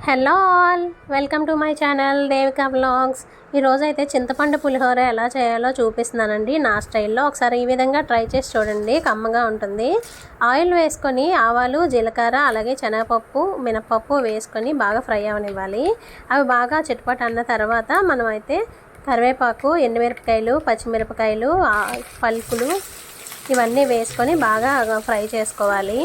Hello all, welcome to my channel Devika vlogs. ఈరోజు అయితే చింతపండు పులిహోర ఎలా చేయాలో చూపిస్తున్నానండి నా స్టైల్లో. ఒకసారి ఈ విధంగా ట్రై చేసి చూడండి, కమ్మగా ఉంటుంది. ఆయిల్ వేసుకొని ఆవాలు, జీలకర్ర, అలాగే శనగపప్పు, మినపప్పు వేసుకొని బాగా ఫ్రై అవనివ్వాలి. అవి బాగా చిటపట అన్న తర్వాత మనమైతే కరివేపాకు, ఎండుమిరపకాయలు, పచ్చిమిరపకాయలు, పలుకులు ఇవన్నీ వేసుకొని బాగా ఫ్రై చేసుకోవాలి.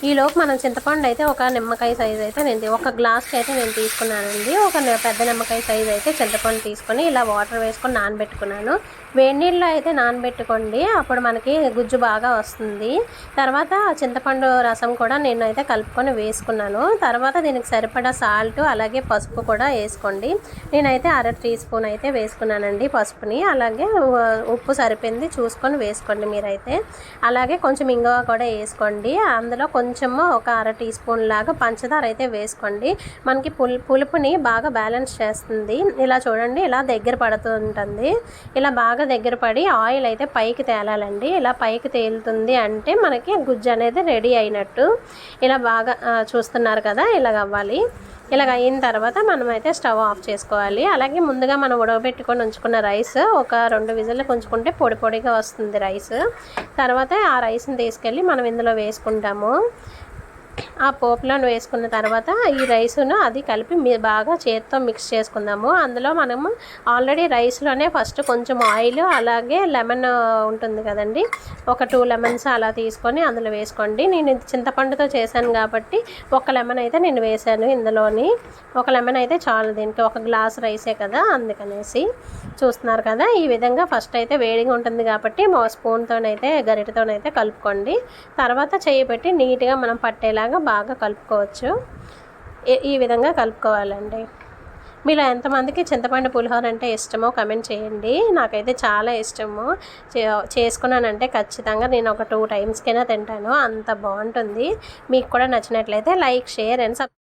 ఈలోపు మనం చింతపండు అయితే ఒక నిమ్మకాయ సైజ్ అయితే ఒక గ్లాస్కి అయితే నేను తీసుకున్నానండి. ఒక పెద్ద నిమ్మకాయ సైజ్ అయితే చింతపండు తీసుకొని ఇలా వాటర్ వేసుకొని నానబెట్టుకున్నాను. వేడి నీళ్ళలో అయితే నానబెట్టుకోండి, అప్పుడు మనకి గుజ్జు బాగా వస్తుంది. తర్వాత చింతపండు రసం కూడా నేను అయితే కలుపుకొని వేసుకున్నాను. తర్వాత దీనికి సరిపడా సాల్ట్ అలాగే పసుపు కూడా వేసుకోండి. నేనైతే 1/2 టీ స్పూన్ అయితే వేసుకున్నానండి పసుపుని. అలాగే ఉప్పు సరిపోయింది చూసుకొని వేసుకోండి మీరైతే. అలాగే కొంచెం ఇంగువ కూడా వేసుకోండి. అందులో కొంచెము ఒక 1/2 టీ స్పూన్ లాగా పంచదార అయితే వేసుకోండి. మనకి పులుపుని బాగా బ్యాలెన్స్ చేస్తుంది. ఇలా చూడండి, ఇలా దగ్గర పడుతూ ఉంటుంది. ఇలా బాగా దగ్గర పడి ఆయిల్ అయితే పైకి తేలాలండి. ఇలా పైకి తేలుతుంది అంటే మనకి గుజ్జు అనేది రెడీ అయినట్టు. ఇలా బాగా చూస్తున్నారు కదా, ఇలాగ అవ్వాలి. ఇలాగ అయిన తర్వాత మనమైతే స్టవ్ ఆఫ్ చేసుకోవాలి. అలాగే ముందుగా మనం ఉడకబెట్టుకొని ఉంచుకున్న రైస్ ఒక 2 విజిల్లకు ఉంచుకుంటే పొడి పొడిగా వస్తుంది రైస్. తర్వాత ఆ రైస్ని తీసుకెళ్ళి మనం ఇందులో వేసుకుంటాము. ఆ పోపులను వేసుకున్న తర్వాత ఈ రైసును అది కలిపి బాగా చేతితో మిక్స్ చేసుకుందాము. అందులో మనము ఆల్రెడీ రైస్లోనే ఫస్ట్ కొంచెం ఆయిల్ అలాగే లెమన్ ఉంటుంది కదండి, ఒక 2 లెమన్స్ అలా తీసుకొని అందులో వేసుకోండి. నేను చింతపండుతో చేశాను కాబట్టి ఒక లెమన్ అయితే నేను వేసాను ఇందులోని. ఒక లెమన్ అయితే చాలు దీనికి, ఒక గ్లాస్ రైసే కదా అందుకనేసి. చూస్తున్నారు కదా, ఈ విధంగా ఫస్ట్ అయితే వేడిగా ఉంటుంది కాబట్టి మా స్పూన్తోనైతే గరిటెతోనైతే కలుపుకోండి. తర్వాత చేయి పెట్టి నీట్గా మనం పట్టేలాగా బాగా కలుపుకోవచ్చు. ఈ విధంగా కలుపుకోవాలండి. మీలో ఎంతమందికి చింతపండు పులిహోర అంటే ఇష్టమో కమెంట్ చేయండి. నాకైతే చాలా ఇష్టము. చేసుకున్నానంటే ఖచ్చితంగా నేను ఒక 2 టైమ్స్కైనా తింటాను, అంత బాగుంటుంది. మీకు కూడా నచ్చినట్లయితే లైక్, షేర్ అండ్